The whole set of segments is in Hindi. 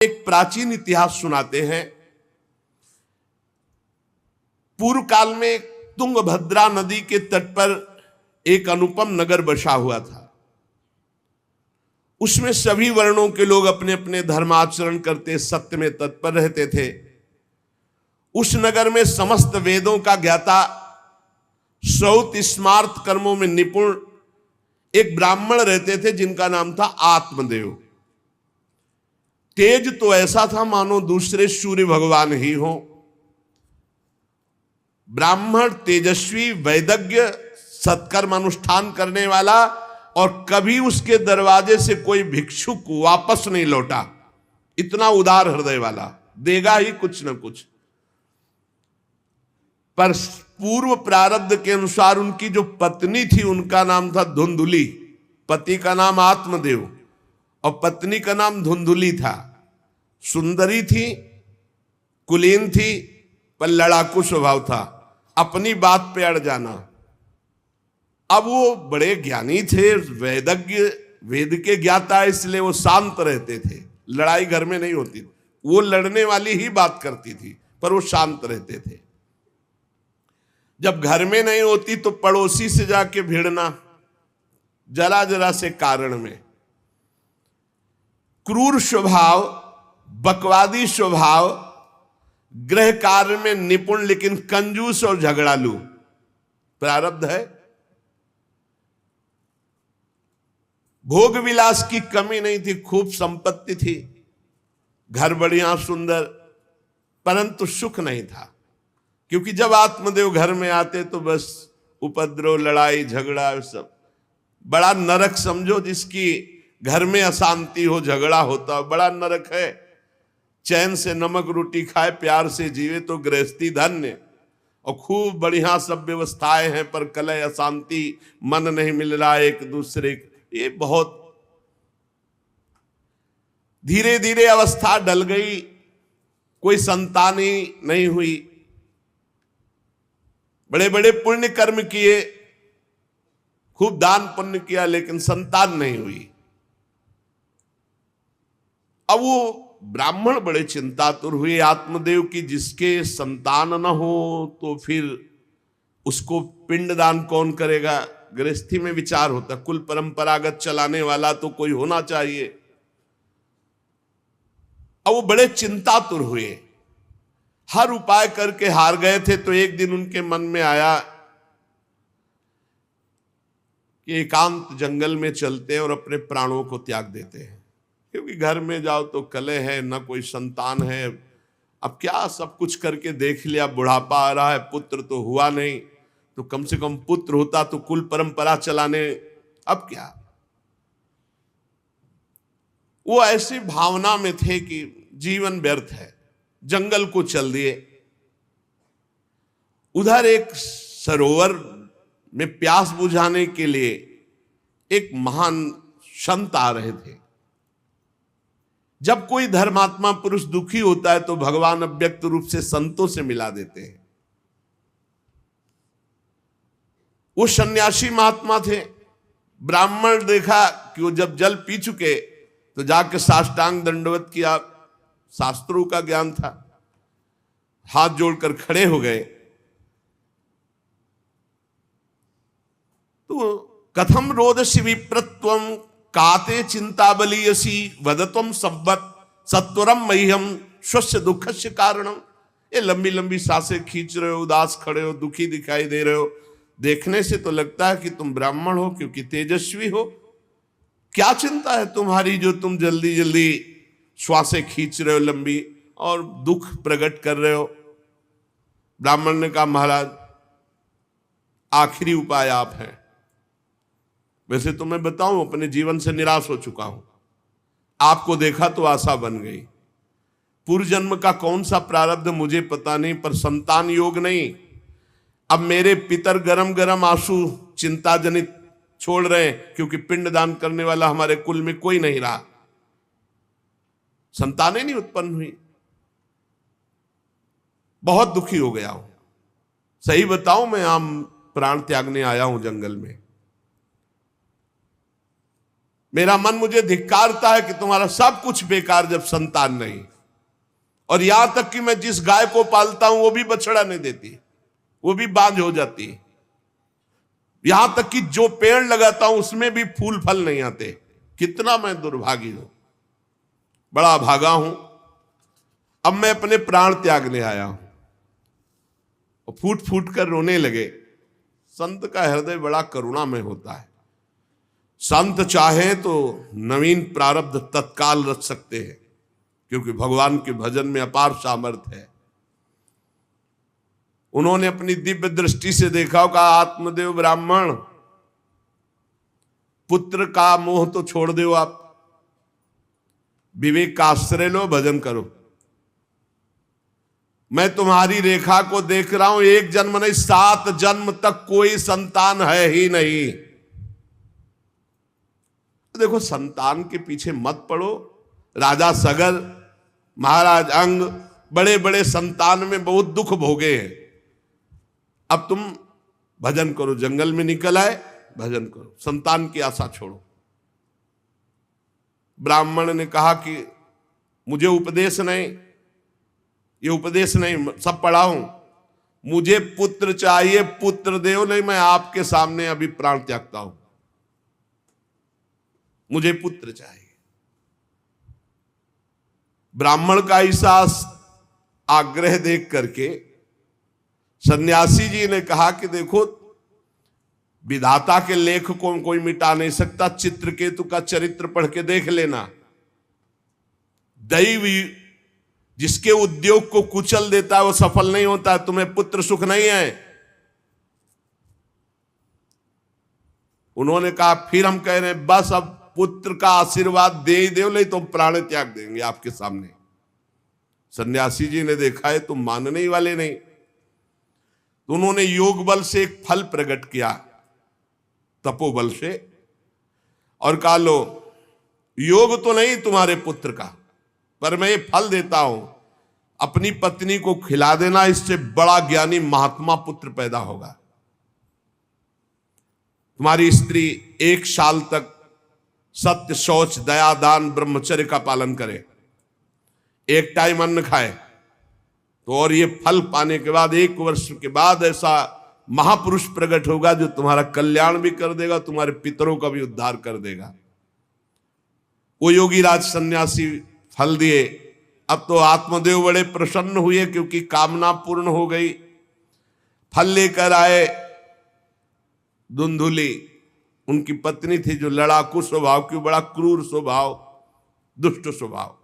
एक प्राचीन इतिहास सुनाते हैं। पूर्व काल में तुंगभद्रा नदी के तट पर एक अनुपम नगर बसा हुआ था। उसमें सभी वर्णों के लोग अपने अपने धर्माचरण करते, सत्य में तत्पर रहते थे। उस नगर में समस्त वेदों का ज्ञाता, श्रौत स्मार्त कर्मों में निपुण एक ब्राह्मण रहते थे जिनका नाम था आत्मदेव। तेज तो ऐसा था मानो दूसरे सूर्य भगवान ही हो। ब्राह्मण तेजस्वी, वैदज्ञ, सत्कर्म अनुष्ठान करने वाला, और कभी उसके दरवाजे से कोई भिक्षुक वापस नहीं लौटा। इतना उदार हृदय वाला, देगा ही कुछ न कुछ। पर पूर्व प्रारब्ध के अनुसार उनकी जो पत्नी थी उनका नाम था धुंधुली। पति का नाम आत्मदेव और पत्नी का नाम धुंधुली था। सुंदरी थी, कुलीन थी, पर लड़ाकू स्वभाव था, अपनी बात पे अड़ जाना। अब वो बड़े ज्ञानी थे, वेदज्ञ, वेद के ज्ञाता, इसलिए वो शांत रहते थे। लड़ाई घर में नहीं होती, वो लड़ने वाली ही बात करती थी, पर वो शांत रहते थे। जब घर में नहीं होती तो पड़ोसी से जाके भिड़ना, जरा जरा से कारण में। क्रूर स्वभाव, बकवादी स्वभाव, गृह कार्य में निपुण लेकिन कंजूस और झगड़ालू प्रारब्ध है। भोग विलास की कमी नहीं थी, खूब संपत्ति थी, घर बढ़िया सुंदर, परंतु सुख नहीं था। क्योंकि जब आत्मदेव घर में आते तो बस उपद्रव, लड़ाई झगड़ा, सब बड़ा नरक समझो। जिसकी घर में अशांति हो, झगड़ा होता, बड़ा नरक है। चैन से नमक रोटी खाए, प्यार से जीवे तो गृहस्थी धन्य। और खूब बढ़िया सब व्यवस्थाएं हैं, पर कलह, अशांति, मन नहीं मिल रहा एक दूसरे, ये बहुत धीरे धीरे अवस्था डल गई। कोई संतान ही नहीं हुई। बड़े बड़े पुण्य कर्म किए, खूब दान पुण्य किया, लेकिन संतान नहीं हुई। अब वो ब्राह्मण बड़े चिंतातुर हुए आत्मदेव की, जिसके संतान न हो तो फिर उसको पिंडदान कौन करेगा। गृहस्थी में विचार होता, कुल परंपरागत चलाने वाला तो कोई होना चाहिए। अब वो बड़े चिंतातुर हुए, हर उपाय करके हार गए थे। तो एक दिन उनके मन में आया कि एकांत जंगल में चलते हैं और अपने प्राणों को त्याग देते हैं। क्योंकि घर में जाओ तो कलह है, न कोई संतान है। अब क्या, सब कुछ करके देख लिया, बुढ़ापा आ रहा है, पुत्र तो हुआ नहीं, तो कम से कम पुत्र होता तो कुल परंपरा चलाने। अब क्या, वो ऐसी भावना में थे कि जीवन व्यर्थ है, जंगल को चल दिए। उधर एक सरोवर में प्यास बुझाने के लिए एक महान संत आ रहे थे। जब कोई धर्मात्मा पुरुष दुखी होता है तो भगवान अव्यक्त रूप से संतों से मिला देते हैं। वो सन्यासी महात्मा थे। ब्राह्मण देखा कि वो जब जल पी चुके तो जाके साष्टांग दंडवत किया, शास्त्रों का ज्ञान था, हाथ जोड़कर खड़े हो गए। तो कथम रोदसी विप्रत्वम काते चिंता बलियसी वदतम सब्बत सत्वरम मह्यम स्वस्य दुखस्य कारणम। ये लंबी लंबी सांसें खींच रहे हो, उदास खड़े हो, दुखी दिखाई दे रहे हो। देखने से तो लगता है कि तुम ब्राह्मण हो, क्योंकि तेजस्वी हो। क्या चिंता है तुम्हारी जो तुम जल्दी जल्दी श्वासें खींच रहे हो लंबी, और दुख प्रकट कर रहे हो। ब्राह्मण ने कहा, महाराज आखिरी उपाय आप हैं। वैसे तो मैं बताऊं, अपने जीवन से निराश हो चुका हूं। आपको देखा तो आशा बन गई। पूर्व जन्म का कौन सा प्रारब्ध मुझे पता नहीं, पर संतान योग नहीं। अब मेरे पितर गरम गरम आंसू चिंता जनित छोड़ रहे हैं, क्योंकि पिंडदान करने वाला हमारे कुल में कोई नहीं रहा, संतानें नहीं उत्पन्न हुई। बहुत दुखी हो गया हूं। सही बताऊं, मैं आम प्राण त्यागने आया हूं जंगल में। मेरा मन मुझे धिक्कारता है कि तुम्हारा सब कुछ बेकार जब संतान नहीं। और यहां तक कि मैं जिस गाय को पालता हूं वो भी बछड़ा नहीं देती, वो भी बांझ हो जाती है। यहां तक कि जो पेड़ लगाता हूं उसमें भी फूल फल नहीं आते। कितना मैं दुर्भागी हूं, बड़ा भागा हूं। अब मैं अपने प्राण त्यागने आया हूं। और फूट फूट कर रोने लगे। संत का हृदय बड़ा करुणामय होता है। संत चाहे तो नवीन प्रारब्ध तत्काल रच सकते हैं, क्योंकि भगवान के भजन में अपार सामर्थ्य है। उन्होंने अपनी दिव्य दृष्टि से देखा होगा, आत्मदेव ब्राह्मण, पुत्र का मोह तो छोड़ दो, आप विवेक का आश्रय लो, भजन करो। मैं तुम्हारी रेखा को देख रहा हूं, एक जन्म नहीं 7 जन्म तक कोई संतान है ही नहीं। देखो, संतान के पीछे मत पड़ो। राजा सगर, महाराज अंग, बड़े बड़े संतान में बहुत दुख भोगे हैं। अब तुम भजन करो, जंगल में निकल आए, भजन करो, संतान की आशा छोड़ो। ब्राह्मण ने कहा कि मुझे उपदेश नहीं, ये उपदेश नहीं, सब पढ़ा हूं, मुझे पुत्र चाहिए, पुत्र देव, नहीं मैं आपके सामने अभी प्राण त्यागता हूं, मुझे पुत्र चाहिए। ब्राह्मण का ऐसा आग्रह देख करके सन्यासी जी ने कहा कि देखो, विधाता के लेख को कोई मिटा नहीं सकता, चित्रकेतु का चरित्र पढ़ के देख लेना। दैव जिसके उद्योग को कुचल देता है वो सफल नहीं होता। तुम्हें पुत्र सुख नहीं है। उन्होंने कहा फिर हम कह रहे हैं बस अब पुत्र का आशीर्वाद दे ही दो, नहीं तो प्राण त्याग देंगे आपके सामने। सन्यासी जी ने देखा है तुम मानने ही वाले नहीं, तो उन्होंने योग बल से एक फल प्रकट किया, तपोबल से, और कहा लो, योग तो नहीं तुम्हारे पुत्र का, पर मैं ये फल देता हूं, अपनी पत्नी को खिला देना, इससे बड़ा ज्ञानी महात्मा पुत्र पैदा होगा। तुम्हारी स्त्री 1 साल तक सत्य, शौच, दया, दान, ब्रह्मचर्य का पालन करे, एक टाइम अन्न खाए, तो और ये फल पाने के बाद 1 वर्ष के बाद ऐसा महापुरुष प्रकट होगा जो तुम्हारा कल्याण भी कर देगा, तुम्हारे पितरों का भी उद्धार कर देगा। वो योगी राज सन्यासी फल दिए। अब तो आत्मदेव बड़े प्रसन्न हुए क्योंकि कामना पूर्ण हो गई। फल लेकर आए। धुंधुली उनकी पत्नी थी, जो लड़ाकू स्वभाव की, बड़ा क्रूर स्वभाव, दुष्ट स्वभाव,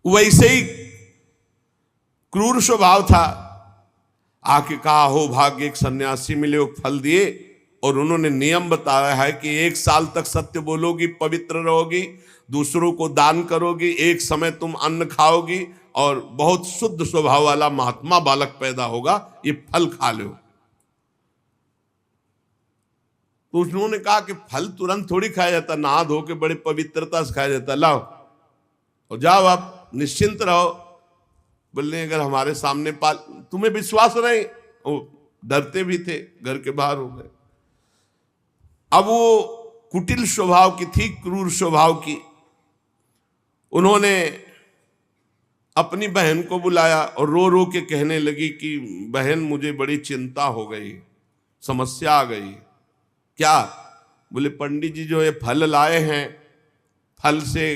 वैसे ही क्रूर स्वभाव था। आके कहा हो भाग्य, एक सन्यासी मिले, वो फल दिए, और उन्होंने नियम बताया है कि 1 साल तक सत्य बोलोगी, पवित्र रहोगी, दूसरों को दान करोगी, एक समय तुम अन्न खाओगी, और बहुत शुद्ध स्वभाव वाला महात्मा बालक पैदा होगा, ये फल खा लो। तो उन्होंने कहा कि फल तुरंत थोड़ी खाया जाता, नहा धो के बड़े पवित्रता से खाया जाता, लाओ और जाओ, आप निश्चिंत रहो। बोलने अगर हमारे सामने पाल, तुम्हें विश्वास नहीं, वो डरते भी थे, घर के बाहर हो गए। अब वो कुटिल स्वभाव की थी, क्रूर स्वभाव की। उन्होंने अपनी बहन को बुलाया और रो रो के कहने लगी कि बहन मुझे बड़ी चिंता हो गई, समस्या आ गई। क्या? बोले पंडित जी जो ये फल लाए हैं, फल से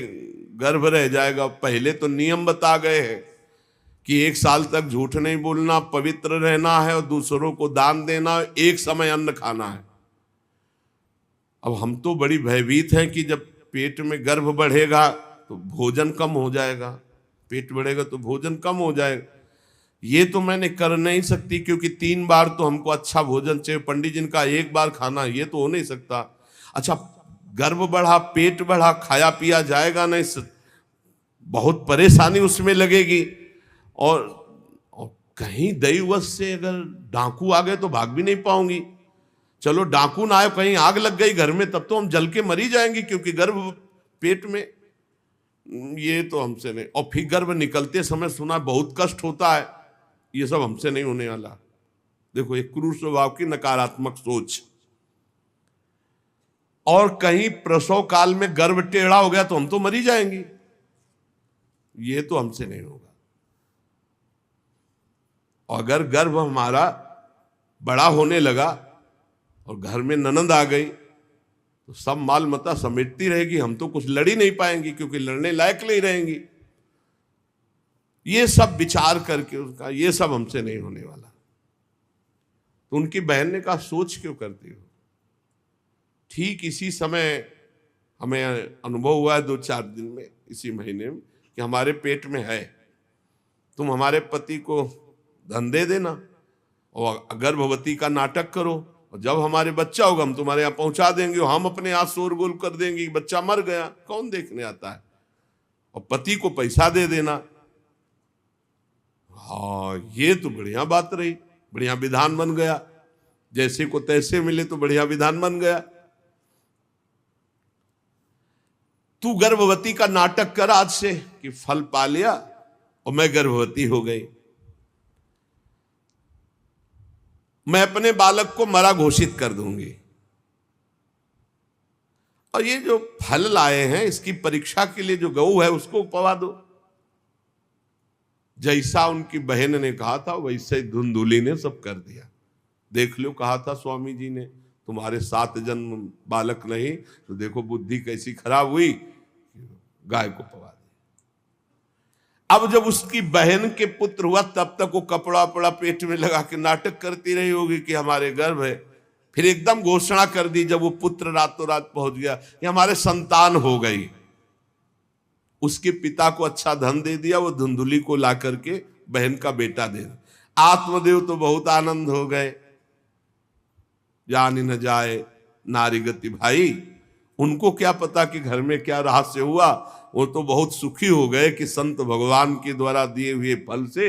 गर्भ रह जाएगा। पहले तो नियम बता गए हैं कि 1 साल तक झूठ नहीं बोलना, पवित्र रहना है, और दूसरों को दान देना, एक समय अन्न खाना है। अब हम तो बड़ी भयभीत हैं कि जब पेट में गर्भ बढ़ेगा तो भोजन कम हो जाएगा, पेट बढ़ेगा तो भोजन कम हो जाएगा। ये तो मैंने कर नहीं सकती, क्योंकि 3 बार तो हमको अच्छा भोजन चाहिए, पंडित जी का 1 बार खाना, ये तो हो नहीं सकता। अच्छा, गर्भ बढ़ा, पेट बढ़ा, खाया पिया जाएगा नहीं, बहुत परेशानी उसमें लगेगी। और कहीं दैववश से अगर डाकू आ गए तो भाग भी नहीं पाऊंगी। चलो डाकू ना आए, कहीं आग लग गई घर में, तब तो हम जल के मरी जाएंगे, क्योंकि गर्भ पेट में, ये तो हमसे नहीं। और फिर गर्भ निकलते समय सुना बहुत कष्ट होता है, ये सब हमसे नहीं होने वाला। देखो, एक क्रूर स्वभाव की नकारात्मक सोच। और कहीं प्रसव काल में गर्भ टेढ़ा हो गया तो हम तो मरी जाएंगे, ये तो हमसे नहीं होगा। और अगर गर्भ हमारा बड़ा होने लगा और घर में ननद आ गई तो सब माल मता समेटती रहेगी, हम तो कुछ लड़ ही नहीं पाएंगी क्योंकि लड़ने लायक नहीं रहेंगी। ये सब विचार करके उसका ये सब हमसे नहीं होने वाला। तो उनकी बहन ने कहा सोच क्यों करती हो। ठीक इसी समय हमें अनुभव हुआ है 2-4 दिन में, इसी महीने में, कि हमारे पेट में है, तुम हमारे पति को धन दे देना और गर्भवती का नाटक करो, और जब हमारे बच्चा होगा हम तुम्हारे यहाँ पहुंचा देंगे और हम अपने यहाँ शोरगुल कर देंगे कि बच्चा मर गया, कौन देखने आता है, और पति को पैसा दे देना। हाँ, ये तो बढ़िया बात रही, बढ़िया विधान बन गया, जैसे को तैसे मिले तो बढ़िया विधान बन गया। तू गर्भवती का नाटक कर आज से कि फल पा लिया और मैं गर्भवती हो गई, मैं अपने बालक को मरा घोषित कर दूंगी, और ये जो फल लाए हैं इसकी परीक्षा के लिए जो गऊ है उसको उपवा दो। जैसा उनकी बहन ने कहा था वैसे ही धुंधुली ने सब कर दिया। देख लो, कहा था स्वामी जी ने तुम्हारे 7 जन्म बालक नहीं, तो देखो बुद्धि कैसी खराब हुई, गाय को पवा दी। अब जब उसकी बहन के पुत्र हुआ तब तक वो कपड़ा पड़ा पेट में लगा के नाटक करती रही होगी कि हमारे गर्भ है। फिर एकदम घोषणा कर दी जब वो पुत्र रातों रात पहुंच गया कि हमारे संतान हो गई। उसके पिता को अच्छा धन दे दिया, वो धुंधुली को ला करके बहन का बेटा दे दिया। आत्मदेव तो बहुत आनंद हो गए, जानी न जाए नारी गति भाई, उनको क्या पता कि घर में क्या रहस्य हुआ। वो तो बहुत सुखी हो गए कि संत भगवान के द्वारा दिए हुए फल से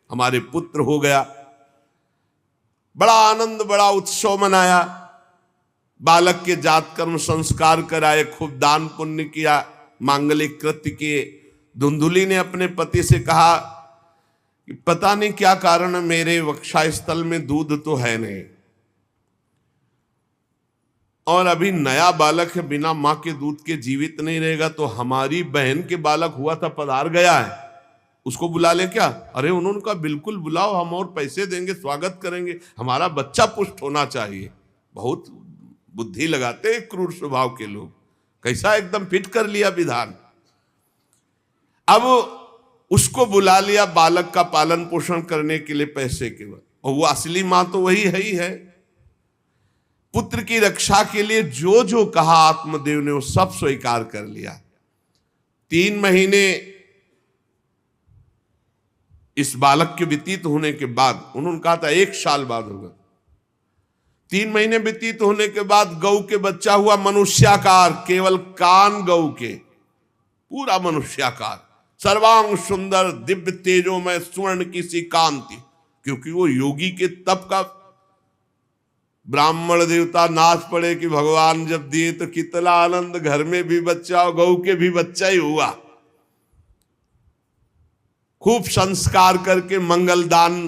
हमारे पुत्र हो गया। बड़ा आनंद, बड़ा उत्सव मनाया, बालक के जात कर्म संस्कार कराए, खूब दान पुण्य किया, मांगलिक कृत्य किए। धुंधुली ने अपने पति से कहा कि पता नहीं क्या कारण मेरे वक्षस्थल में दूध तो है नहीं, और अभी नया बालक है, बिना मां के दूध के जीवित नहीं रहेगा, तो हमारी बहन के बालक हुआ था पधार गया है, उसको बुला लें क्या। अरे उन्होंने कहा बिल्कुल बुलाओ, हम और पैसे देंगे, स्वागत करेंगे, हमारा बच्चा पुष्ट होना चाहिए। बहुत बुद्धि लगाते क्रूर स्वभाव के लोग, कैसा एकदम फिट कर लिया विधान। अब उसको बुला लिया बालक का पालन पोषण करने के लिए पैसे के बाद, और वो असली मां तो वही है ही है। पुत्र की रक्षा के लिए जो जो कहा आत्मदेव ने वो सब स्वीकार कर लिया। 3 महीने इस बालक के व्यतीत होने के बाद, उन्होंने कहा था 1 साल बाद होगा, 3 महीने व्यतीत होने के बाद गौ के बच्चा हुआ मनुष्याकार, केवल कान गौ के, पूरा मनुष्याकार, सर्वांग सुंदर, दिव्य तेजोमय, स्वर्ण की सी कांति, क्योंकि वो योगी के तप का। ब्राह्मण देवता नाच पड़े कि भगवान जब दिए तो कितना आनंद, घर में भी बच्चा और गौ के भी बच्चा ही हुआ। खूब संस्कार करके मंगल दान,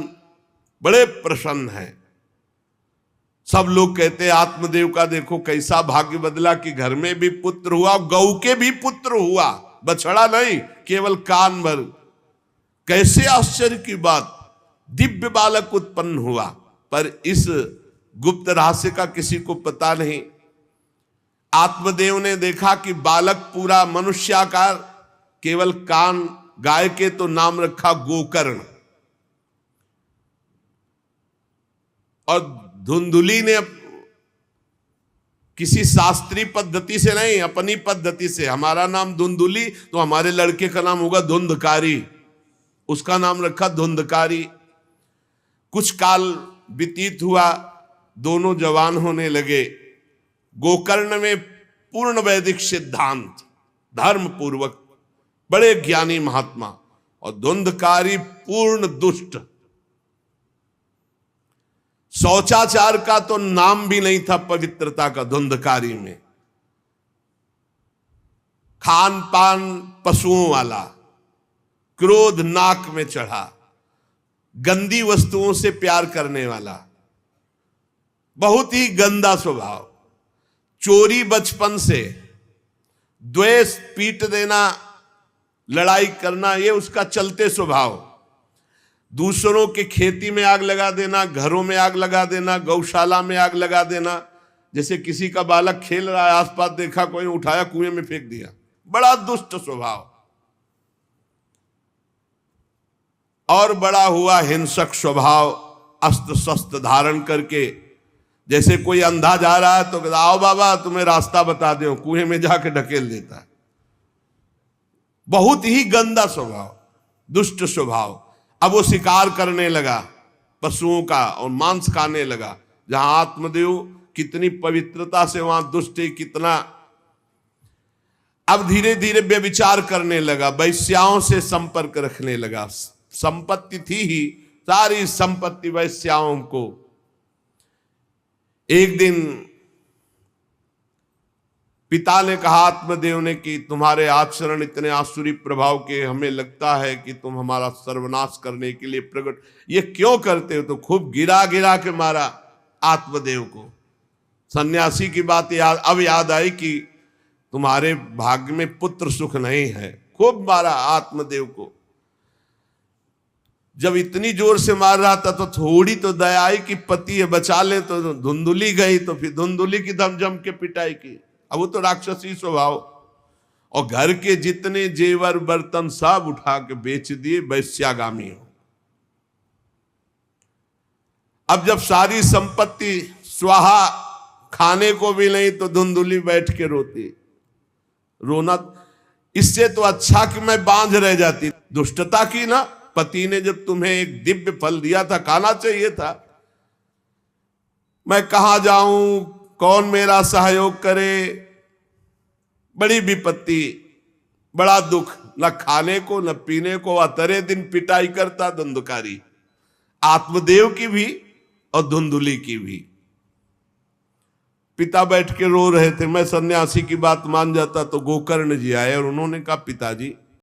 बड़े प्रसन्न हैं। सब लोग कहते आत्मदेव का देखो कैसा भाग्य बदला कि घर में भी पुत्र हुआ, गौ के भी पुत्र हुआ, बछड़ा नहीं, केवल कान भर। कैसे आश्चर्य की बात, दिव्य बालक उत्पन्न हुआ। पर इस गुप्त रहस्य का किसी को पता नहीं। आत्मदेव ने देखा कि बालक पूरा मनुष्याकार, केवल कान, गाय के तो नाम रखा गोकर्ण। और धुंधुली ने किसी शास्त्रीय पद्धति से नहीं, अपनी पद्धति से, हमारा नाम धुंधुली तो हमारे लड़के का नाम होगा धुंधकारी, उसका नाम रखा धुंधकारी। कुछ काल व्यतीत हुआ, दोनों जवान होने लगे। गोकर्ण में पूर्ण वैदिक सिद्धांत, धर्म पूर्वक, बड़े ज्ञानी महात्मा, और धुंधकारी पूर्ण दुष्ट। शौचाचार का तो नाम भी नहीं था पवित्रता का धुंधकारी में। खान पान पशुओं वाला, क्रोध नाक में चढ़ा, गंदी वस्तुओं से प्यार करने वाला, बहुत ही गंदा स्वभाव। चोरी बचपन से, द्वेष, पीट देना, लड़ाई करना, ये उसका चलते स्वभाव। दूसरों के खेती में आग लगा देना, घरों में आग लगा देना, गौशाला में आग लगा देना। जैसे किसी का बालक खेल रहा है, आसपास देखा कोई, उठाया कुएं में फेंक दिया। बड़ा दुष्ट स्वभाव। और बड़ा हुआ हिंसक स्वभाव, अस्त्र शस्त्र धारण करके। जैसे कोई अंधा जा रहा है तो कहता आओ बाबा तुम्हें रास्ता बता दो, कुएं में जाके ढकेल देता है। बहुत ही गंदा स्वभाव, दुष्ट स्वभाव। अब वो शिकार करने लगा पशुओं का और मांस खाने लगा। जहां आत्मदेव कितनी पवित्रता से, वहां दुष्ट कितना। अब धीरे धीरे व्यभिचार करने लगा, वैश्याओं से संपर्क रखने लगा। संपत्ति थी ही, सारी संपत्ति वैश्याओं को। एक दिन पिता ने कहा आत्मदेव ने कि तुम्हारे आचरण इतने आसुरी प्रभाव के, हमें लगता है कि तुम हमारा सर्वनाश करने के लिए प्रकट, ये क्यों करते हो? तो खूब गिरा गिरा के मारा आत्मदेव को। सन्यासी की बात अब याद आई कि तुम्हारे भाग्य में पुत्र सुख नहीं है। खूब मारा आत्मदेव को। जब इतनी जोर से मार रहा था तो थोड़ी तो दया आई कि पति है, बचा ले। तो धुंधुली गई, तो फिर धुंधुली की दम जम के पिटाई की। अब वो तो राक्षसी स्वभाव। और घर के जितने जेवर बर्तन सब उठा के बेच दिए, वैश्यागामी हो। अब जब सारी संपत्ति स्वाहा, खाने को भी नहीं, तो धुंधुली बैठ के रोती। रोना इससे तो अच्छा कि मैं बांझ रह जाती। दुष्टता की ना, पति ने जब तुम्हें एक दिव्य फल दिया था, खाना चाहिए था। मैं कहां जाऊं, कौन मेरा सहयोग करे? बड़ी विपत्ति, बड़ा दुख, न खाने को न पीने को। अतरे दिन पिटाई करता धुंधकारी, आत्मदेव की भी और धुंधुली की भी। पिता बैठ के रो रहे थे। मैं सन्यासी की बात मान जाता तो गोकर्ण जी आए और उन्होंने कहा पिताजी